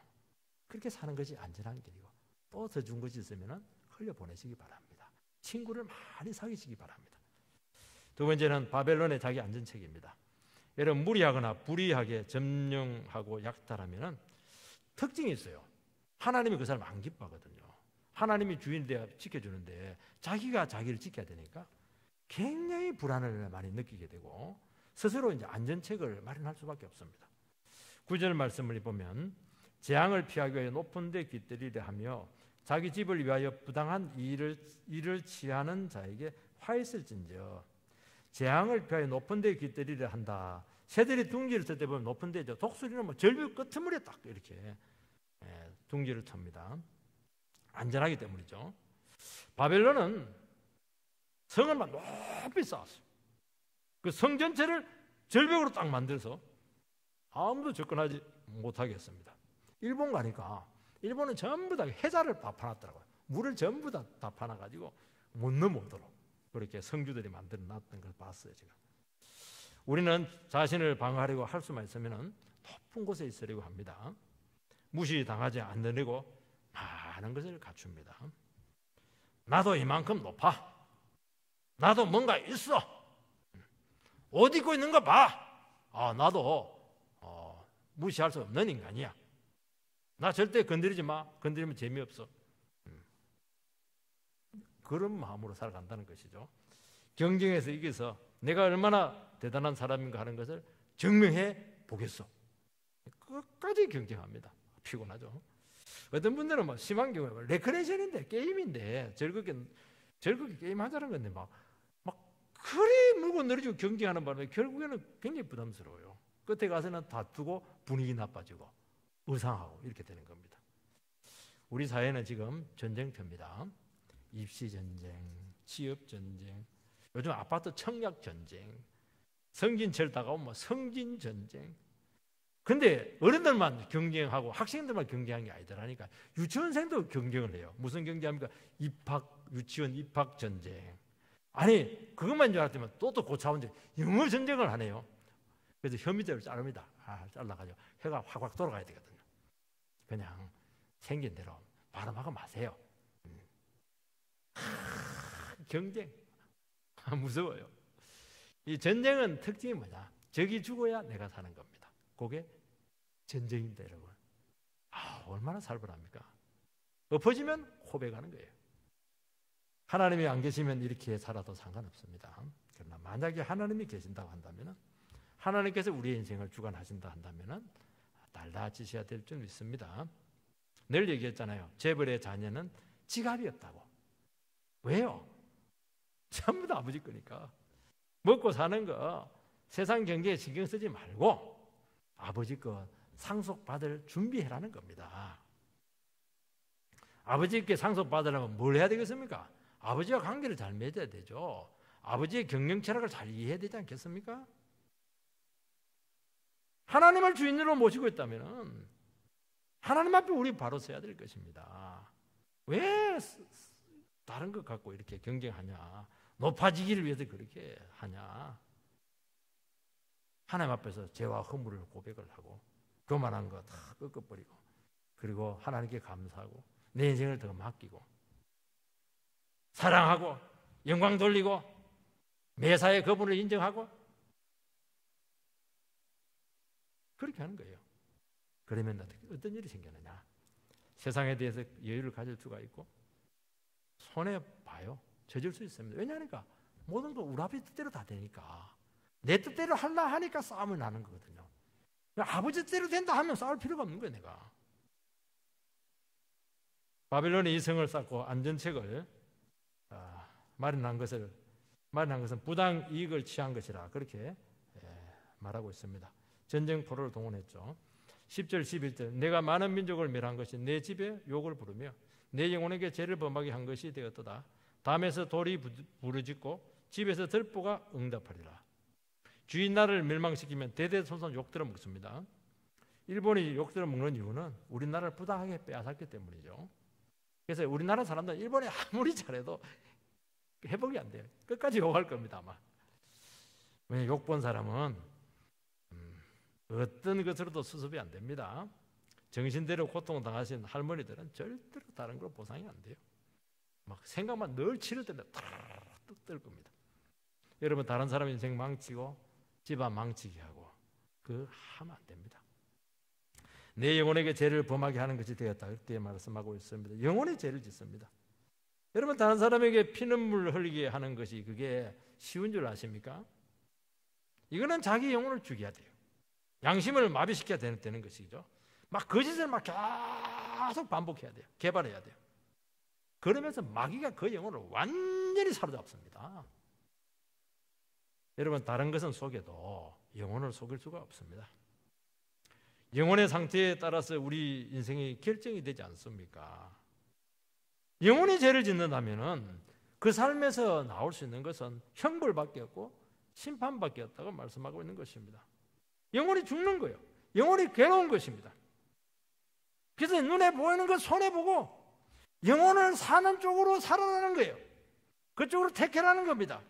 그렇게 사는 것이 안전한 길이고 또 더 준 것이 있으면 흘려보내시기 바랍니다. 친구를 많이 사귀시기 바랍니다. 두 번째는 바벨론의 자기 안전책입니다. 여러분 무리하거나 불의하게 점령하고 약탈하면 특징이 있어요. 하나님이 그 사람 안 기뻐하거든요. 하나님이 주인이 되어 지켜주는데 자기가 자기를 지켜야 되니까 굉장히 불안을 많이 느끼게 되고 스스로 이제 안전책을 마련할 수밖에 없습니다. 9절 말씀을 보면 재앙을 피하기 위하여 높은 데 깃들이려 하며 자기 집을 위하여 부당한 일을 취하는 자에게 화 있을진저. 재앙을 피하여 높은 데 깃들이려 한다. 새들이 둥지를 털 때 보면 높은 데죠. 독수리는 뭐 절벽 끄트머리에 딱 이렇게 둥지를 텄니다. 안전하기 때문이죠. 바벨론은 성을 막 높이 쌓았어요. 그 성 전체를 절벽으로 딱 만들어서 아무도 접근하지 못하게 했습니다. 일본 가니까 일본은 전부 다 해자를 다 파놨더라고요. 물을 전부 다 파놔가지고 못 넘어오도록 그렇게 성주들이 만들어 놨던 걸 봤어요. 제가. 우리는 자신을 방어하려고 할 수만 있으면 높은 곳에 있으려고 합니다. 무시당하지 않으려고 많은 것을 갖춥니다. 나도 이만큼 높아. 나도 뭔가 있어. 옷 입고 있는 거 봐. 나도 무시할 수 없는 인간이야. 나 절대 건드리지 마. 건드리면 재미없어. 그런 마음으로 살아간다는 것이죠. 경쟁에서 이겨서 내가 얼마나 대단한 사람인가 하는 것을 증명해 보겠어. 끝까지 경쟁합니다. 피곤하죠. 어떤 분들은 막 심한 경우에 레크레이션인데 게임인데 즐겁게 게임하자는 건데 막 그리 물고 늘어지고 경쟁하는 바람에 결국에는 굉장히 부담스러워요. 끝에 가서는 다투고 분위기 나빠지고 의상하고 이렇게 되는 겁니다. 우리 사회는 지금 전쟁터입니다. 입시 전쟁, 취업 전쟁, 요즘 아파트 청약 전쟁, 성진철 다가오면 성진 전쟁. 근데 어른들만 경쟁하고 학생들만 경쟁하는 게 아니더라니까. 유치원생도 경쟁을 해요. 무슨 경쟁합니까? 유치원 입학 전쟁. 아니 그것만 줄 알았더니 또 고차원적 영어 전쟁을 하네요. 그래서 혀밑대를 자릅니다. 잘라가지고 혀가 확확 돌아가야 되거든요. 그냥 생긴 대로 발음하고 마세요. 경쟁 무서워요. 이 전쟁은 특징이 뭐냐? 적이 죽어야 내가 사는 겁니다. 그게 전쟁입니다, 여러분. 얼마나 살벌합니까? 엎어지면 고백하는 거예요. 하나님이 안 계시면 이렇게 살아도 상관없습니다. 그러나 만약에 하나님이 계신다고 한다면 하나님께서 우리의 인생을 주관하신다 한다면 달라지셔야 될 줄 믿습니다. 늘 얘기했잖아요. 재벌의 자녀는 지갑이 없다고. 왜요? 전부 다 아버지 거니까. 먹고 사는 거 세상 경제에 신경 쓰지 말고 아버지 거 상속받을 준비해라는 겁니다. 아버지께 상속받으려면 뭘 해야 되겠습니까? 아버지와 관계를 잘 맺어야 되죠. 아버지의 경영 철학을 잘 이해해야 되지 않겠습니까? 하나님을 주인으로 모시고 있다면 하나님 앞에 우리 바로 서야 될 것입니다. 왜 다른 것 갖고 이렇게 경쟁하냐? 높아지기를 위해서 그렇게 하냐? 하나님 앞에서 죄와 허물을 고백을 하고 교만한 거 다 꺾어버리고 그리고 하나님께 감사하고 내 인생을 더 맡기고 사랑하고 영광 돌리고 매사에 그분을 인정하고 그렇게 하는 거예요. 그러면 어떤 일이 생기느냐? 세상에 대해서 여유를 가질 수가 있고 손해봐요. 져줄 수 있습니다. 왜냐하니까 모든 거 우리 아버지 뜻대로 다 되니까 내 뜻대로 하려 하니까 싸움이 나는 거거든요. 아버지 뜻대로 된다 하면 싸울 필요가 없는 거예요. 내가 바빌론이 이 성을 쌓고 안전책을 마련한 것은 부당 이익을 취한 것이라 그렇게 말하고 있습니다. 전쟁 포로를 동원했죠. 10절 11절 내가 많은 민족을 멸한 것이 내 집에 욕을 부르며 내 영혼에게 죄를 범하게 한 것이 되었도다. 담에서 돌이 부르짖고 집에서 들보가 응답하리라. 주인 나라를 멸망시키면 대대손손 욕들어 먹습니다. 일본이 욕들어 먹는 이유는 우리나라를 부당하게 빼앗았기 때문이죠. 그래서 우리나라 사람들은 일본이 아무리 잘해도 회복이 안 돼요. 끝까지 욕할 겁니다 아마. 왜냐하면 욕본 사람은 어떤 것으로도 수습이 안 됩니다. 정신대로 고통당하신 할머니들은 절대로 다른 걸 보상이 안 돼요. 막 생각만 늘 치를 때는 뚝 뜰 겁니다. 여러분 다른 사람 인생 망치고 집안 망치게 하고 그거 하면 안 됩니다. 내 영혼에게 죄를 범하게 하는 것이 되었다 그렇게 말씀하고 있습니다. 영혼이 죄를 짓습니다. 여러분 다른 사람에게 피눈물 흘리게 하는 것이 그게 쉬운 줄 아십니까? 이거는 자기 영혼을 죽여야 돼요. 양심을 마비시켜야 되는 것이죠. 막 거짓을 막 계속 반복해야 돼요. 개발해야 돼요. 그러면서 마귀가 그 영혼을 완전히 사로잡습니다. 여러분 다른 것은 속여도 영혼을 속일 수가 없습니다. 영혼의 상태에 따라서 우리 인생이 결정이 되지 않습니까? 영혼이 죄를 짓는다면 그 삶에서 나올 수 있는 것은 형벌밖에 없고 심판밖에 없다고 말씀하고 있는 것입니다. 영혼이 죽는 거예요. 영혼이 괴로운 것입니다. 그래서 눈에 보이는 것 손해보고 영혼을 사는 쪽으로 살아가는 거예요. 그쪽으로 택해라는 겁니다.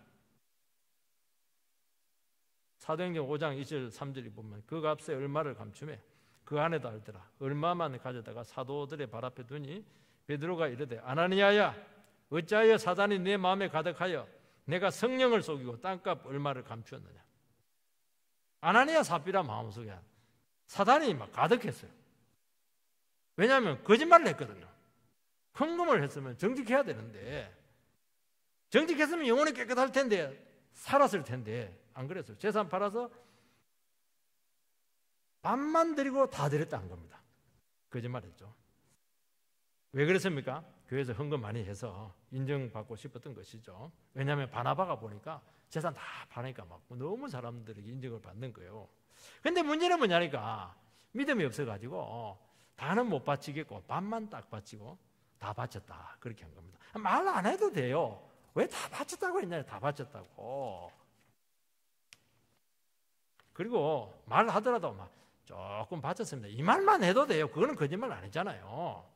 사도행전 5장 2절 3절이 보면 그 값에 얼마를 감추매 그 안에다 알더라. 얼마만 가져다가 사도들의 발 앞에 두니 베드로가 이르되 아나니아야 어찌하여 사단이 내 마음에 가득하여 내가 성령을 속이고 땅값 얼마를 감추었느냐. 아나니아 삽비라 마음속에 사단이 막 가득했어요. 왜냐하면 거짓말을 했거든요. 헌금을 했으면 정직해야 되는데 정직했으면 영혼이 깨끗할 텐데 살았을 텐데 안 그랬어요. 재산 팔아서 반만 드리고 다 드렸다는 겁니다. 거짓말했죠. 왜 그랬습니까? 교회에서 헌금 많이 해서 인정받고 싶었던 것이죠. 왜냐하면 바나바가 보니까 재산 다 파니까 막 너무 사람들에게 인정을 받는 거예요. 근데 문제는 뭐냐니까 믿음이 없어가지고 다는 못 바치겠고 반만 딱 바치고 다 바쳤다 그렇게 한 겁니다. 말 안 해도 돼요. 왜 다 바쳤다고 했냐? 다 바쳤다고. 그리고 말하더라도 막 조금 바쳤습니다. 이 말만 해도 돼요. 그거는 거짓말 안 했잖아요.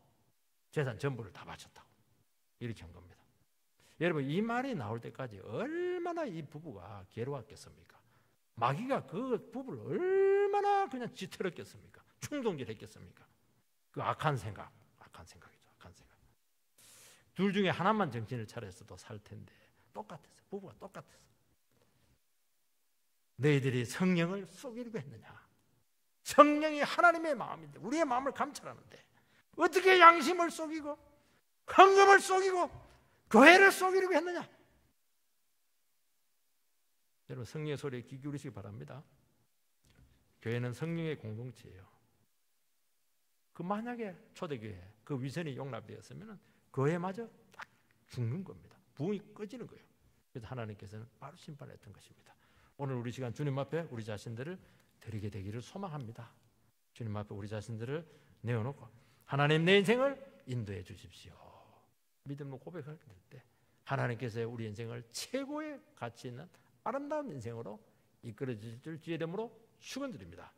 재산 전부를 다 바쳤다고 이렇게 한 겁니다. 여러분 이 말이 나올 때까지 얼마나 이 부부가 괴로웠겠습니까? 마귀가 그 부부를 얼마나 그냥 쥐털었겠습니까? 충동질했겠습니까? 그 악한 생각이죠. 악한 생각. 둘 중에 하나만 정신을 차렸어도 살 텐데 똑같았어요. 부부가 똑같았어요. 너희들이 성령을 속이려고 했느냐? 성령이 하나님의 마음인데 우리의 마음을 감찰하는데 어떻게 양심을 속이고 헌금을 속이고 교회를 속이려고 했느냐? 여러분 성령의 소리에 귀 기울이시기 바랍니다. 교회는 성령의 공동체예요. 그 만약에 초대교회 그 위선이 용납되었으면 교회마저 딱 죽는 겁니다. 부흥이 꺼지는 거예요. 그래서 하나님께서는 바로 심판했던 것입니다. 오늘 우리 시간 주님 앞에 우리 자신들을 드리게 되기를 소망합니다. 주님 앞에 우리 자신들을 내어놓고 하나님 내 인생을 인도해 주십시오. 믿음으로 고백할 때 하나님께서 우리 인생을 최고의 가치 있는 아름다운 인생으로 이끌어 주실 줄 주의 이름으로 축원드립니다.